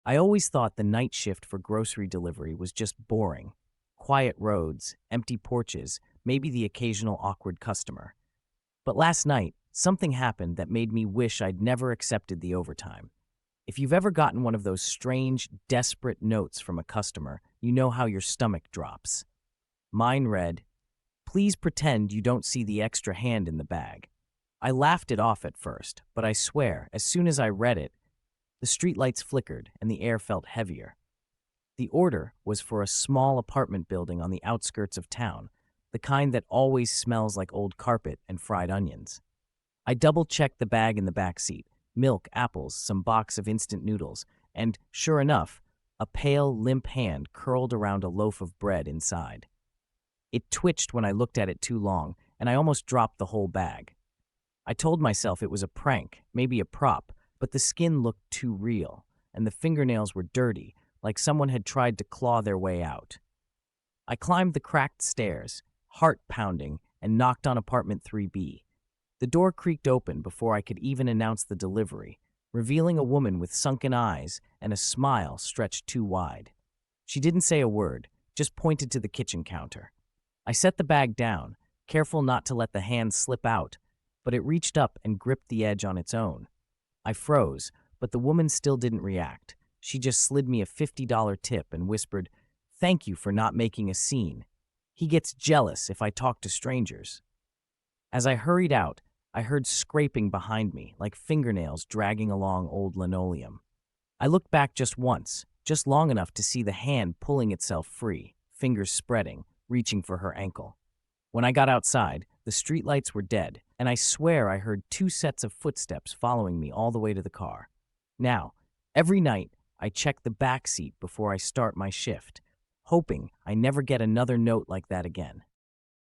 I always thought the night shift for grocery delivery was just boring. Quiet roads, empty porches, maybe the occasional awkward customer. But last night, something happened that made me wish I'd never accepted the overtime. If you've ever gotten one of those strange, desperate notes from a customer, you know how your stomach drops. Mine read, "Please pretend you don't see the extra hand in the bag." I laughed it off at first, but I swear, as soon as I read it, the streetlights flickered and the air felt heavier. The order was for a small apartment building on the outskirts of town, the kind that always smells like old carpet and fried onions. I double-checked the bag in the back seat: milk, apples, some box of instant noodles, and, sure enough, a pale, limp hand curled around a loaf of bread inside. It twitched when I looked at it too long, and I almost dropped the whole bag. I told myself it was a prank, maybe a prop, but the skin looked too real, and the fingernails were dirty, like someone had tried to claw their way out. I climbed the cracked stairs, heart pounding, and knocked on apartment 3B. The door creaked open before I could even announce the delivery, revealing a woman with sunken eyes and a smile stretched too wide. She didn't say a word, just pointed to the kitchen counter. I set the bag down, careful not to let the hand slip out, but it reached up and gripped the edge on its own. I froze, but the woman still didn't react. She just slid me a $50 tip and whispered, "Thank you for not making a scene. He gets jealous if I talk to strangers." As I hurried out, I heard scraping behind me, like fingernails dragging along old linoleum. I looked back just once, just long enough to see the hand pulling itself free, fingers spreading, reaching for her ankle. When I got outside, the streetlights were dead, and I swear I heard two sets of footsteps following me all the way to the car. Now, every night, I check the back seat before I start my shift, hoping I never get another note like that again.